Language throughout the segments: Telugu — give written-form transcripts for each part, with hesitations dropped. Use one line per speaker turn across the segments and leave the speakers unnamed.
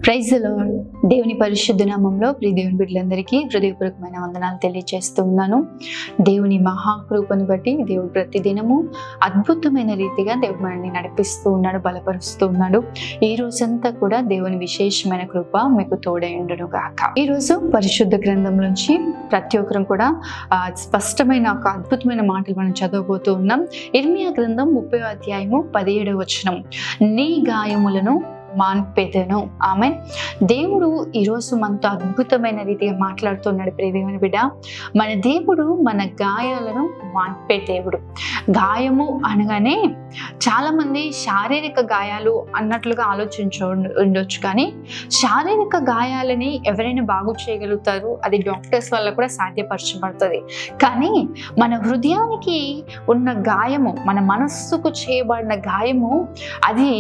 Praise the lord. దేవుని పరిశుద్ధ నామంలో ప్రియ దేవుని బిడ్డలందరికీ హృదయపూర్వకమైన వందనాలు తెలియజేస్తూ ఉన్నాను. దేవుని మహాకృపను బట్టి దేవుడు ప్రతిదినము అద్భుతమైన రీతిగా దేవుడు మనల్ని నడిపిస్తూ ఉన్నాడు, బలపరుస్తూ ఉన్నాడు. ఈ రోజంతా కూడా దేవుని విశేషమైన కృప మీకు తోడై ఉండును గాక. ఈ రోజు పరిశుద్ధ గ్రంథం నుంచి ప్రతి ఒక్కరం కూడా స్పష్టమైన ఒక అద్భుతమైన మాటలు మనం చదవబోతూ ఉన్నాం. ఇర్మియా గ్రంథం 30వ అధ్యాయము 17వ వచనం, నీ గాయములను మాన్పెదను. ఆమేన్. దేవుడు ఈరోజు మనతో అద్భుతమైన రీతిగా మాట్లాడుతున్నాడు. ప్రియ దేవుని బిడ్డ, మన దేవుడు మన గాయాలను మాన్పే దేవుడు. గాయము అనగానే చాలా మంది శారీరక గాయాలు అన్నట్లుగా ఉండొచ్చు, కానీ శారీరక గాయాలని ఎవరైనా బాగు చేయగలుగుతారు, అది డాక్టర్స్ వల్ల కూడా సాధ్యపరచబడుతుంది. కానీ మన హృదయానికి ఉన్న గాయము, మన మనస్సుకు చేయబడిన గాయము, అది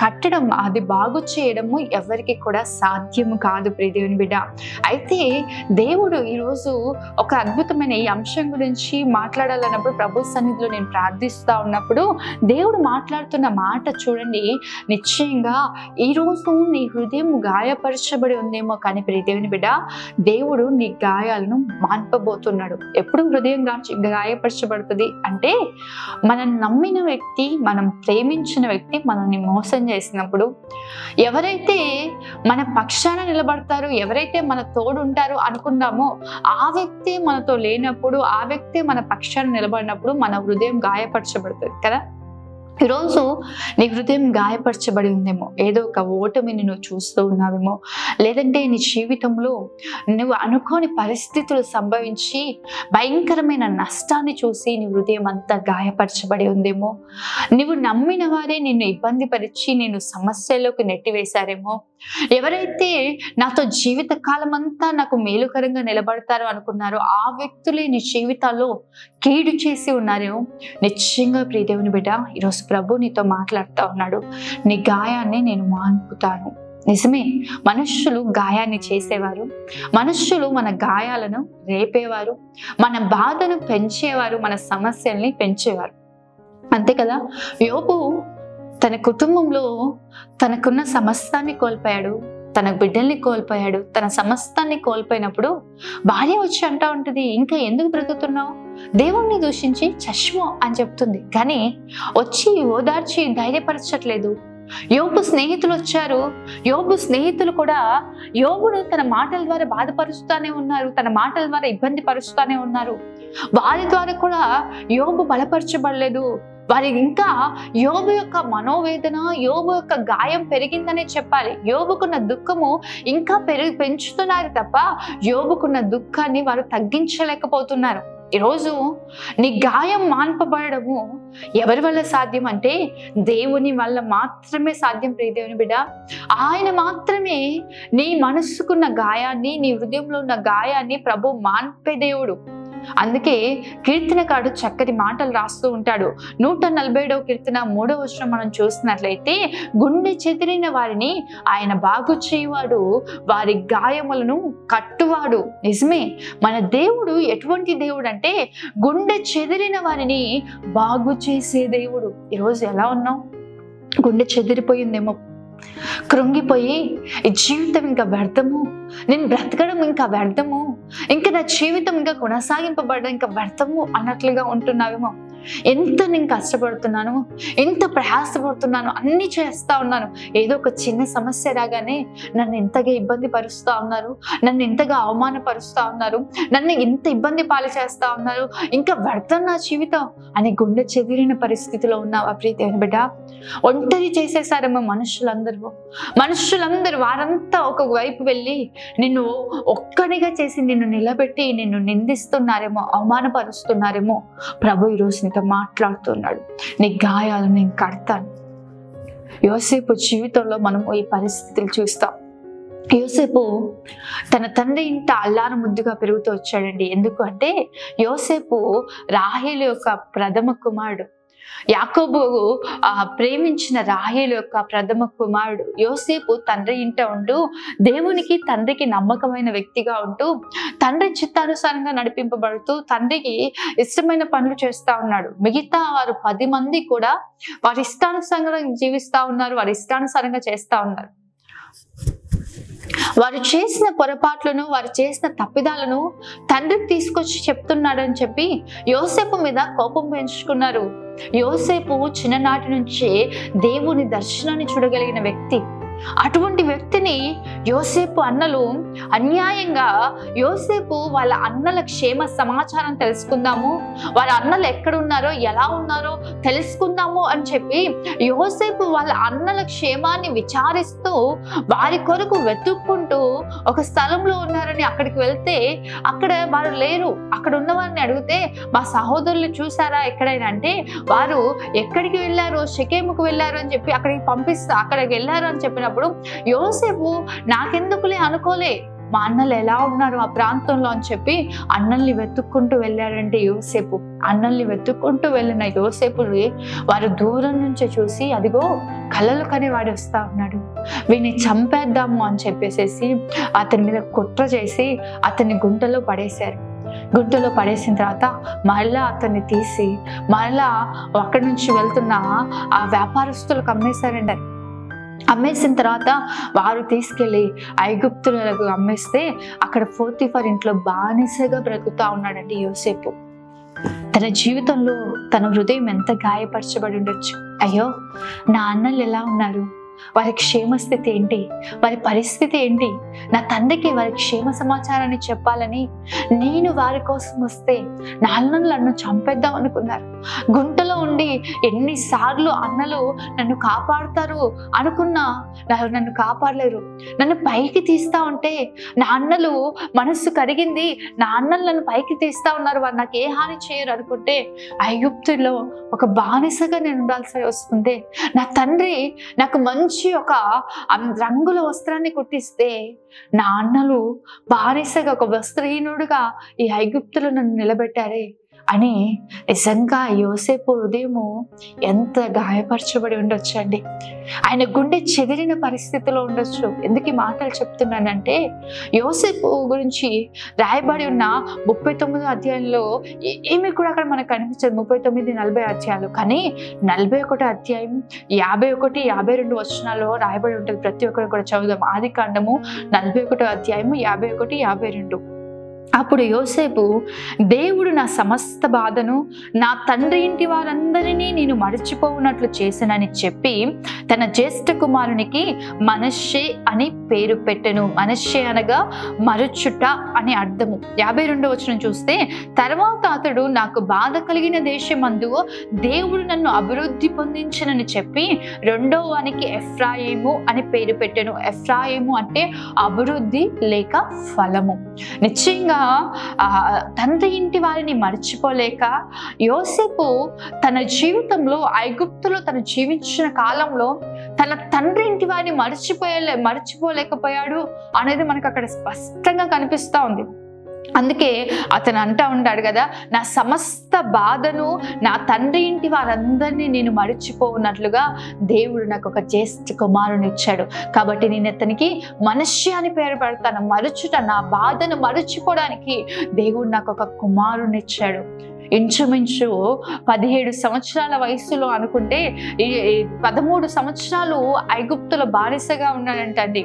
కట్టడం, అది బాగు చేయడము ఎవరికి కూడా సాధ్యము కాదు. ప్రియ దేవుని బిడ్డ, అయితే దేవుడు ఈరోజు ఒక అద్భుతమైన ఈ అంశం గురించి మాట్లాడాలన్నప్పుడు ప్రభు సన్నిధిలో నేను ప్రార్థిస్తా ఉన్నప్పుడు దేవుడు మాట్లాడుతున్న మాట చూడండి. నిశ్చయంగా ఈరోజు నీ హృదయం గాయపరచబడి ఉందేమో, కానీ ప్రియ దేవుని బిడ్డ, దేవుడు నీ గాయాలను మాన్పబోతున్నాడు. ఎప్పుడు హృదయం గాయపరచబడుతుంది అంటే, మనం నమ్మిన వ్యక్తి, మనం ప్రేమించిన వ్యక్తి మనల్ని మోసం చేసినప్పుడు, ఎవరైతే మన పక్షాన నిలబడతారు, ఎవరైతే మన తోడు ఉంటారు అనుకున్నామో ఆ వ్యక్తి మనతో లేనప్పుడు, ఆ వ్యక్తి మన పక్షాన నిలబడినప్పుడు మన హృదయం గాయపరచబడుతుంది కదా. ఈరోజు నీ హృదయం గాయపరచబడి ఉందేమో, ఏదో ఒక ఓటమిని నువ్వు చూస్తూ ఉన్నావేమో, లేదంటే నీ జీవితంలో నువ్వు అనుకోని పరిస్థితులు సంభవించి భయంకరమైన నష్టాన్ని చూసి నీ హృదయం అంతా గాయపరచబడి ఉందేమో, నువ్వు నమ్మిన వారే నిన్ను ఇబ్బంది పరిచి నిన్ను సమస్యల్లోకి నెట్టివేశారేమో, ఎవరైతే నాతో జీవిత కాలం అంతా నాకు మేలుకరంగా నిలబడతారో అనుకున్నారో ఆ వ్యక్తులే నీ జీవితాల్లో కీడు చేసి ఉన్నారేమో. నిశ్చయంగా ప్రియ దేవుని బిడ్డ, ఈరోజు ప్రభు నీతో మాట్లాడుతూ ఉన్నాడు. నీ గాయాన్ని నేను మాన్పుతాను. నిజమే, మనుష్యులు గాయాన్ని చేసేవారు, మనుష్యులు మన గాయాలను రేపేవారు, మన బాధను పెంచేవారు, మన సమస్యల్ని పెంచేవారు, అంతే కదా. యోబు తన కుటుంబంలో తనకున్న సమస్తాన్ని కోల్పోయాడు, తన బిడ్డల్ని కోల్పోయాడు, తన సమస్తాన్ని కోల్పోయినప్పుడు భార్య వచ్చి అంటా ఉంటుంది, ఇంకా ఎందుకు బ్రతుకుతున్నావు, దేవుణ్ణి దూషించి చచ్చిపో అని చెప్తుంది. కానీ వచ్చి ఓదార్చి ధైర్యపరచట్లేదు. యోబు స్నేహితులు వచ్చారు, యోబు స్నేహితులు కూడా యోబును తన మాటల ద్వారా బాధపరుస్తూనే ఉన్నారు, తన మాటల ద్వారా ఇబ్బంది పరుస్తూనే ఉన్నారు. వారి ద్వారా కూడా యోబు బలపరచబడలేదు. వారి ఇంకా యోబు యొక్క మనోవేదన, యోబు యొక్క గాయం పెరిగిందనే చెప్పాలి. యోబుకున్న దుఃఖము ఇంకా పెంచుతున్నారు తప్ప యోబుకున్న దుఃఖాన్ని వారు తగ్గించలేకపోతున్నారు. ఈరోజు నీ గాయం మాన్పబడము ఎవరి వల్ల సాధ్యం అంటే దేవుని వల్ల మాత్రమే సాధ్యం. ప్రియ దేవుని బిడ్డ, ఆయన మాత్రమే నీ మనస్సుకున్న గాయాన్ని, నీ హృదయంలో ఉన్న గాయాన్ని ప్రభు మాన్పే దేవుడు. అందుకే కీర్తనకారుడు చక్కటి మాటలు రాస్తూ ఉంటాడు. 147వ కీర్తన 3వ వచనం మనం చూసినట్లయితే, గుండె చెదిరిన వారిని ఆయన బాగు చేయువాడు, వారి గాయములను కట్టువాడు. నిజమే, మన దేవుడు ఎటువంటి దేవుడు అంటే గుండె చెదిరిన వారిని బాగు చేసే దేవుడు. ఈరోజు ఎలా ఉన్నావు? గుండె చెదిరిపోయిందేమో, కృంగిపోయి ఈ జీవితం ఇంకా వ్యర్థము, నేను బ్రతకడం ఇంకా వ్యర్థము, ఇంకా నా జీవితం ఇంకా కొనసాగింపబడడం ఇంకా వ్యర్థము అన్నట్లుగా ఉంటున్నావేమో. ఎంత నేను కష్టపడుతున్నాను, ఎంత ప్రయాసపడుతున్నాను, అన్ని చేస్తా ఉన్నాను, ఏదో ఒక చిన్న సమస్య రాగానే నన్ను ఎంతగా ఇబ్బంది పరుస్తూ ఉన్నారు, నన్ను ఎంతగా అవమానపరుస్తూ ఉన్నారు, నన్ను ఎంత ఇబ్బంది పాలు చేస్తూ ఉన్నారు, ఇంకా వ్యర్థం నా జీవితం అని గుండె చెదిరిన పరిస్థితిలో ఉన్నావా ప్రియ దేవుని బిడ్డ? ఒంటరి చేసేసారేమో మనుషులందరూ వారంతా ఒక వైపు వెళ్ళి నిన్ను ఒక్కడిగా చేసి నిన్ను నిలబెట్టి నిన్ను నిందిస్తున్నారేమో, అవమానపరుస్తున్నారేమో. ప్రభు ఈరోజు నీతో మాట్లాడుతున్నాడు, నీ గాయాలను నేను కడతాను. యోసేపు జీవితంలో మనం ఈ పరిస్థితులు చూస్తాం. యోసేపు తన తండ్రి ఇంట అల్లారు ముద్దుగా పెరుగుతూ వచ్చాడండి. ఎందుకు అంటే యోసేపు రాహేలు యొక్క ప్రథమ కుమారుడు. యాకోబు ప్రేమించిన రాహేలు యొక్క ప్రథమ కుమారుడు. యోసేపు తండ్రి ఇంట ఉంటూ దేవునికి, తండ్రికి నమ్మకమైన వ్యక్తిగా ఉంటూ తండ్రి చిత్తానుసారంగా నడిపింపబడుతూ తండ్రికి ఇష్టమైన పనులు చేస్తా ఉన్నాడు. మిగతా వారు 10 మంది కూడా వారి ఇష్టానుసారంగా జీవిస్తా ఉన్నారు, వారి ఇష్టానుసారంగా చేస్తా ఉన్నారు. వారు చేసిన పొరపాట్లను, వారు చేసిన తప్పిదాలను తండ్రికి తీసుకొచ్చి చెప్తున్నాడని చెప్పి యోసేపు మీద కోపం పెంచుకున్నారు. యోసేపు చిన్ననాటి నుంచే దేవుని దర్శనాన్ని చూడగలిగిన వ్యక్తి. అటువంటి వ్యక్తిని యోసేపు అన్నలు అన్యాయంగా, యోసేపు వాళ్ళ అన్నల క్షేమ సమాచారం తెలుసుకుందాము, వాళ్ళ అన్నలు ఎక్కడున్నారో ఎలా ఉన్నారో తెలుసుకుందాము అని చెప్పి యోసేపు వాళ్ళ అన్నల క్షేమాన్ని విచారిస్తూ వారి కొరకు వెతుక్కుంటూ ఒక స్థలంలో ఉన్నారని అక్కడికి వెళ్తే అక్కడ వారు లేరు. అక్కడ ఉన్న వారిని అడిగితే మా సహోదరులు చూసారా ఎక్కడైనా అంటే వారు ఎక్కడికి వెళ్ళారు, షెకెముకు వెళ్ళారు అని చెప్పి అక్కడికి పంపిస్తా అక్కడికి వెళ్ళారు అని చెప్పినప్పుడు యోసేపు నాకెందుకులే అనుకోలే, మా అన్నలు ఎలా ఉన్నారు ఆ ప్రాంతంలో అని చెప్పి అన్నల్ని వెతుక్కుంటూ వెళ్ళాడంటే యోసేపు. అన్నల్ని వెతుక్కుంటూ వెళ్ళిన యోసేపుని వారు దూరం నుంచి చూసి అదిగో కలలు కని వాడు వస్తా ఉన్నాడు, వీడిని చంపేద్దాము అని చెప్పేసేసి అతని మీద కుట్ర చేసి అతన్ని గుంటలో పడేశారు. గుంటలో పడేసిన తర్వాత మళ్ళా అతన్ని తీసి మళ్ళా అక్కడి నుంచి వెళ్తున్న ఆ వ్యాపారస్తులకు అమ్మేశారండి. అమ్మేసిన తర్వాత వారు తీసుకెళ్ళి ఐగుప్తులకు అమ్మేస్తే అక్కడ పోతీఫర్ ఇంట్లో బానిసగా బ్రతుకుతా ఉన్నాడండి యోసేపు. తన జీవితంలో తన హృదయం ఎంత గాయపరచబడి ఉండొచ్చు. అయ్యో నా అన్నలు ఎలా ఉన్నారు, వారి క్షేమస్థితి ఏంటి, వారి పరిస్థితి ఏంటి, నా తండ్రికి వారి క్షేమ సమాచారాన్ని చెప్పాలని నేను వారి కోసం వస్తే నా అన్నలు నన్ను చంపేద్దాం అనుకున్నారు. గుంటలో ఉండి ఎన్నిసార్లు అన్నలు నన్ను కాపాడుతారు అనుకున్నా నన్ను కాపాడలేరు. నన్ను పైకి తీస్తా ఉంటే నా అన్నలు మనస్సు కరిగింది, నా అన్నలు నన్ను పైకి తీస్తా ఉన్నారు, వారు నాకు ఏ హాని చేయరు అనుకుంటే ఐగుప్తులో ఒక బానిసగా నేను ఉండాల్సి వస్తుంది. నా తండ్రి నాకు మంచి ఒక రంగుల వస్త్రాన్ని కుట్టిస్తే నా అన్నలు బానిసగా ఒక వస్త్రహీనుడుగా ఈ ఐగుప్తులో నన్ను నిలబెట్టారే అని నిజంగా యోసేపు హృదయము ఎంత గాయపరచబడి ఉండొచ్చు అండి. ఆయన గుండె చెదిరిన పరిస్థితిలో ఉండొచ్చు. ఎందుకు ఈ మాటలు చెప్తున్నానంటే యోసేపు గురించి రాయబడి ఉన్న 39వ అధ్యాయంలో ఏమి కూడా అక్కడ మనకు కనిపించదు. 39, 40 అధ్యాయాలు, కానీ 41వ అధ్యాయం 51, 52 వచనాల్లో రాయబడి ఉంటుంది. ప్రతి ఒక్కరు కూడా చదువుదాం. ఆదికాండము 41వ అధ్యాయము 51, 52. అప్పుడు యోసేపు దేవుడు నా సమస్త బాధను నా తండ్రి ఇంటి వారందరినీ నేను మరచిపోవునట్లు చేశానని చెప్పి తన జ్యేష్ఠ కుమారునికి మనష్షే అని పేరు పెట్టెను. మనష్షే అనగా మరచుట అని అర్థము. 52వ వచనం చూస్తే తర్వాత అతడు నాకు బాధ కలిగిన దేశమందు దేవుడు నన్ను అభివృద్ధి పొందించనని చెప్పి రెండవ వానికి ఎఫ్రాయిము అని పేరు పెట్టెను. ఎఫ్రాయిము అంటే అభివృద్ధి లేక ఫలము. నిశ్చయంగా తండ్రి ఇంటి వారిని మర్చిపోలేక యోసేపు తన జీవితంలో ఐగుప్తులో తను జీవించిన కాలంలో తన తండ్రి ఇంటి వారిని మర్చిపోలేకపోయాడు అనేది మనకు అక్కడ స్పష్టంగా కనిపిస్తా ఉంది. అందుకే అతను అంటా ఉంటాడు కదా, నా సమస్త బాధను నా తండ్రి ఇంటి వారందరినీ నేను మరచిపోనట్లుగా దేవుడు నాకు ఒక జ్యేష్ఠ కుమారుని ఇచ్చాడు, కాబట్టి నేను అతనికి మనష్షే అని పేరు పెడతాను. మరచుట, నా బాధను మరచిపోవడానికి దేవుడు నాకు ఒక కుమారుని ఇచ్చాడు. ఇంచుమించు 17 సంవత్సరాల వయసులో అనుకుంటే 13 సంవత్సరాలు ఐగుప్తులో బానిసగా ఉన్నాడంటండి.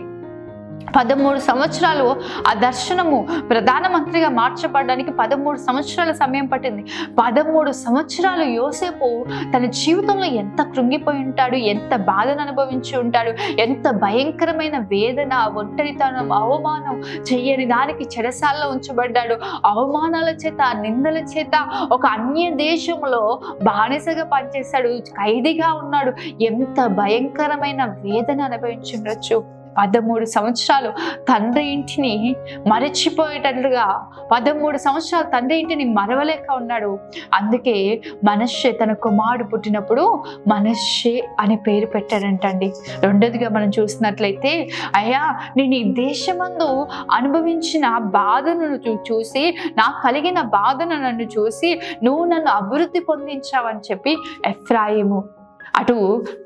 13 సంవత్సరాలు ఆ దర్శనము ప్రధానమంత్రిగా మార్చబడడానికి 13 సంవత్సరాల సమయం పట్టింది. 13 సంవత్సరాలు యోసేపు తన జీవితంలో ఎంత కృంగిపోయి ఉంటాడు, ఎంత బాధను అనుభవించి ఉంటాడు, ఎంత భయంకరమైన వేదన, ఒంటరితనం, అవమానం, చెయ్యని దానికి చెరసాల్లో ఉంచబడ్డాడు. అవమానాల చేత, నిందల చేత ఒక అన్య దేశంలో బానిసగా పనిచేశాడు, ఖైదీగా ఉన్నాడు. ఎంత భయంకరమైన వేదన అనుభవించి ఉండొచ్చు. 13 సంవత్సరాలు తండ్రి ఇంటిని మరచిపోయేటట్లుగా 13 సంవత్సరాలు తండ్రి ఇంటిని మరవలేక ఉన్నాడు. అందుకే మనష్షే తన కుమారుడు పుట్టినప్పుడు మనష్షే అని పేరు పెట్టాడంటండి. రెండోదిగా మనం చూసినట్లయితే, అయ్యా నేను ఈ దేశమందు అనుభవించిన బాధను చూసి, నాకు కలిగిన బాధను నన్ను చూసి నువ్వు నన్ను అభివృద్ధి పొందించావని చెప్పి ఎఫ్రాయిము. అటు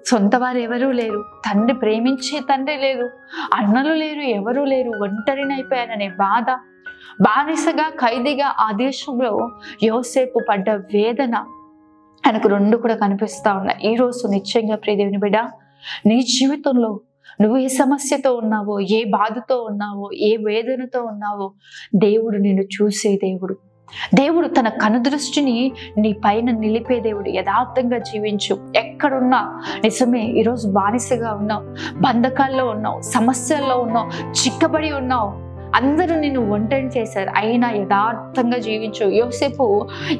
సొంత వారు ఎవరూ లేరు, తండ్రి ప్రేమించే తండ్రి లేరు, అన్నలు లేరు, ఎవరూ లేరు, ఒంటరినైపోయాననే బాధ, బానిసగా ఖైదీగా ఆ దేశంలో యోసేపు పడ్డ వేదన ఆయనకు రెండు కూడా కనిపిస్తా ఉన్నాయి. ఈరోజు నిశ్చయంగా ప్రియ దేవుని బిడ్డ, నీ జీవితంలో నువ్వు ఏ సమస్యతో ఉన్నావో, ఏ బాధతో ఉన్నావో, ఏ వేదనతో ఉన్నావో దేవుడు నిన్ను చూసే దేవుడు. దేవుడు తన కనుదృష్టిని నీ పైన నిలిపే దేవుడు. యథార్థంగా జీవించు. ఎక్కడున్నా నిజమే, ఈరోజు బానిసగా ఉన్నావు, బంధకాల్లో ఉన్నావు, సమస్యల్లో ఉన్నావు, చిక్కబడి ఉన్నావు, అందరూ నిన్ను ఒంటరి చేశారు, అయినా యథార్థంగా జీవించు. యోసేపు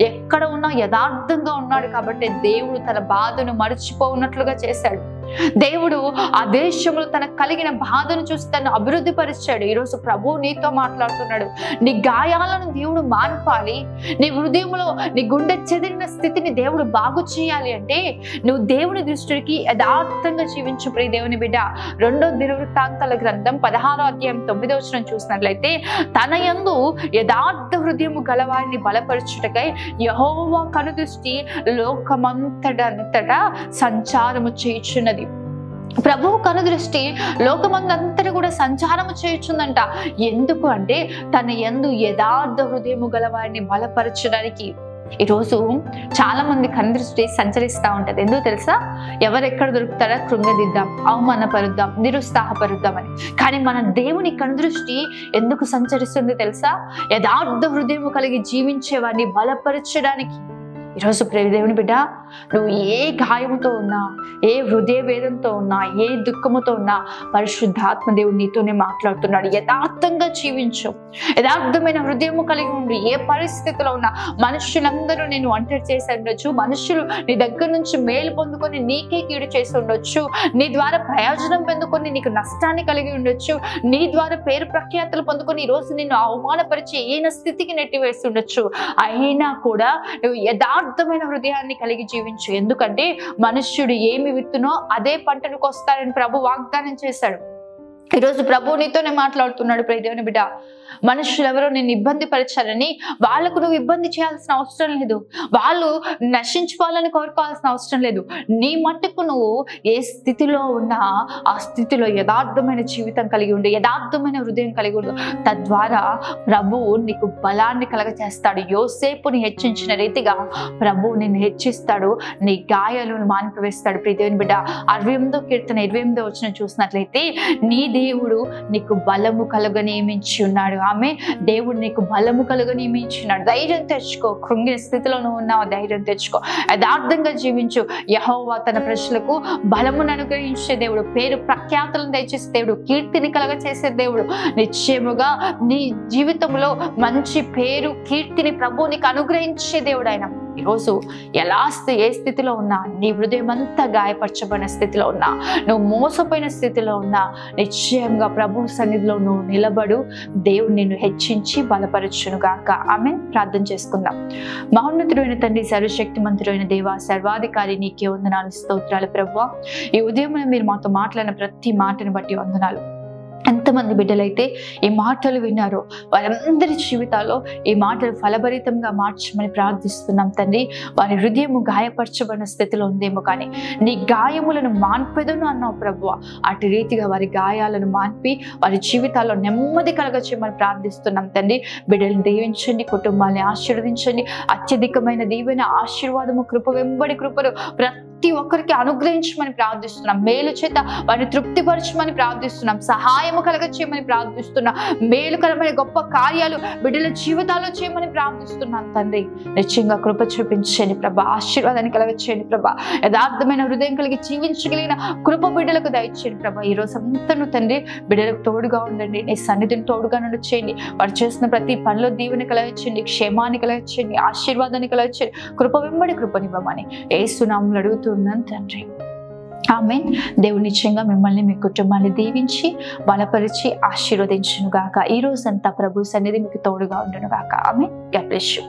ఎక్కడ ఉన్నా యథార్థంగా ఉన్నాడు కాబట్టి దేవుడు తన బాధను మరచిపోనట్లుగా చేశాడు. దేవుడు ఆ దేశంలో తనకు కలిగిన బాధను చూసి తను అభివృద్ధి పరిచాడు. ఈరోజు ప్రభువు నీతో మాట్లాడుతున్నాడు. నీ గాయాలను దేవుడు మాన్పాలి, నీ హృదయంలో నీ గుండె చెదిరిన స్థితిని దేవుడు బాగు చేయాలి అంటే నువ్వు దేవుని దృష్టికి యథార్థంగా జీవించు. ప్రియ దేవుని బిడ్డ, 2వ దినవృత్తాంతాల గ్రంథం 16వ అధ్యాయం 9వ వచనం చూసినట్లయితే, తన యందు యథార్థ హృదయము గలవారిని బలపరచుటకై యెహోవా కనుదృష్టి లోకమంతటా సంచారము చేయుచున్నది. ప్రభువు కనుదృష్టి లోకమందంతటా కూడా సంచారము చేయుచుందంట. ఎందుకు అంటే తన యందు యథార్థ హృదయము గలవారిని బలపరచడానికి. ఈరోజు చాలా మంది కనుదృష్టి సంచరిస్తూ ఉంటది. ఎందుకు తెలుసా? ఎవరెక్కడ దొరుకుతారా కృంగదిద్దాం, అవమానపరుద్దాం, నిరుత్సాహపరుద్దామని. కానీ మన దేవుని కనుదృష్టి ఎందుకు సంచరిస్తుంది తెలుసా? యథార్థ హృదయము కలిగి జీవించే వారిని బలపరచడానికి. ఈరోజు ప్రియ దేవుని బిడ్డ, నువ్వు ఏ గాయముతో ఉన్నా, ఏ హృదయ వేదంతో ఉన్నా, ఏ దుఃఖముతో ఉన్నా పరిశుద్ధాత్మ దేవుడు నీతోనే మాట్లాడుతున్నాడు. యథార్థంగా జీవించు, యథార్థమైన హృదయము కలిగి ఉండి. ఏ పరిస్థితిలో ఉన్నా, మనుషులందరూ నేను ఒంటరి చేసి ఉండొచ్చు, మనుషులు నీ దగ్గర నుంచి మేలు పొందుకొని నీకే కీడు చేసి ఉండొచ్చు, నీ ద్వారా ప్రయోజనం పొందుకొని నీకు నష్టాన్ని కలిగి ఉండొచ్చు, నీ ద్వారా పేరు ప్రఖ్యాతులు పొందుకొని ఈరోజు నిన్ను అవమానపరిచి ఈయన స్థితికి నెట్టివేసి ఉండొచ్చు. అయినా కూడా నువ్వు యథార్థమైన హృదయాన్ని కలిగి జీవించు. ఎందుకంటే మనుష్యుడు ఏమి విత్తునో అదే పంటను కోస్తారని ప్రభు వాగ్దానం చేశాడు. ఈరోజు ప్రభు నీతోనే మాట్లాడుతున్నాడు. ప్రియ దేవుని బిడ్డ, మనుషులు ఎవరో నిన్ను ఇబ్బంది పరిచారని వాళ్ళకు నువ్వు ఇబ్బంది చేయాల్సిన అవసరం లేదు, వాళ్ళు నశించుకోవాలని కోరుకోవాల్సిన అవసరం లేదు. నీ మట్టుకు నువ్వు ఏ స్థితిలో ఉన్నా ఆ స్థితిలో యథార్థమైన జీవితం కలిగి ఉండు, యథార్థమైన హృదయం కలిగి ఉండు. తద్వారా ప్రభువు నీకు బలాన్ని కలగచేస్తాడు. యోసేపుని హెచ్చించిన రీతిగా ప్రభువు నిన్ను హెచ్చిస్తాడు, నీ గాయాలను మాన్పివేస్తాడు. ప్రియ దేవుని బిడ్డ, 68వ కీర్తన 28వ వచనం చూసినట్లయితే, నీ దేవుడు నీకు బలము కలుగ నియమించి ఉన్నాడు. ఆమె దేవుడు నీకు బలము కలుగ నియమించున్నాడు. ధైర్యం తెచ్చుకో. కృంగిన స్థితిలో నువ్వు ఉన్నావు, ధైర్యం తెచ్చుకో. యథార్థంగా జీవించు. యెహోవా తన ప్రజలకు బలమును అనుగ్రహించే దేవుడు, పేరు ప్రఖ్యాతులను దయచేసే దేవుడు, కీర్తిని కలగ చేసే దేవుడు. నిశ్చయముగా నీ జీవితంలో మంచి పేరు, కీర్తిని ప్రభు నీకు అనుగ్రహించే దేవుడు ఆయన. ఈరోజు ఏ స్థితిలో ఉన్నా, నీ హృదయం అంతా గాయపరచబడిన స్థితిలో ఉన్నా, నువ్వు మోసపోయిన స్థితిలో ఉన్నా, నిశ్చయంగా ప్రభు సన్నిధిలో నువ్వు నిలబడు. దేవుడు నిన్ను హెచ్చించి బలపరచును గాక. ఆమె ప్రార్థన చేసుకుందాం. మహోన్నతుడైన తండ్రి, సర్వశక్తిమంతుడైన దేవా, సర్వాధికారి, నీకే వందనాలు, స్తోత్రాలు ప్రభువా. ఈ ఉదయం మీరు మాతో మాట్లాడిన ప్రతి మాటను బట్టి వందనాలు. ఎంతమంది బిడ్డలైతే ఈ మాటలు విన్నారో వారందరి జీవితాల్లో ఈ మాటలు ఫలభరితంగా మార్చమని ప్రార్థిస్తున్నాం తండ్రి. వారి హృదయము గాయపరచబడిన స్థితిలో ఉందేమో, కానీ నీ గాయములను మాన్పెదను అన్నావు ప్రభువా. అటు రీతిగా వారి గాయాలను మాన్పి వారి జీవితాల్లో నెమ్మది కలగచేయమని ప్రార్థిస్తున్నాం తండ్రి. బిడ్డలను దీవించండి, కుటుంబాన్ని ఆశీర్వదించండి. అత్యధికమైన దీవెన, ఆశీర్వాదము, కృప వెంబడి కృపను ప్రతి ఒక్కరికి అనుగ్రహించమని ప్రార్థిస్తున్నాం. మేలు చేత వారిని తృప్తిపరచమని ప్రార్థిస్తున్నాం. సహాయము కలగ చేయమని ప్రార్థిస్తున్నాం. మేలుకరమైన గొప్ప కార్యాలు బిడ్డల జీవితాల్లో చేయమని ప్రార్థిస్తున్నాం తండ్రి. నిశ్చయంగా కృప చూపించండి ప్రభా, ఆశీర్వాదాన్ని కలగ చేయండి ప్రభా. యథార్థమైన హృదయం కలిగి జీవించగలిగిన కృప బిడ్డలకు దయచేయండి ప్రభా. ఈ రోజు అంతను తండ్రి బిడ్డలకు తోడుగా ఉండండి. నీ సన్నిధిని తోడుగా నుండి చేయండి. వారు చేస్తున్న ప్రతి పనిలో దీవెని కలగచేయండి, క్షేమాన్ని కలగచేయండి, ఆశీర్వాదాన్ని కలగచేయండి. కృప వెంబడి కృపనివ్వమని యేసు నామములో అడుగుతున్నాను తండ్రి. ఆమేన్. దేవుడు నిశ్చయంగా మిమ్మల్ని, మీ కుటుంబాన్ని దీవించి బలపరిచి ఆశీర్వదించును గాక. ఈ రోజంతా ప్రభు సన్నిధి మీకు తోడుగా ఉండును గాక. ఆమేన్. God bless you.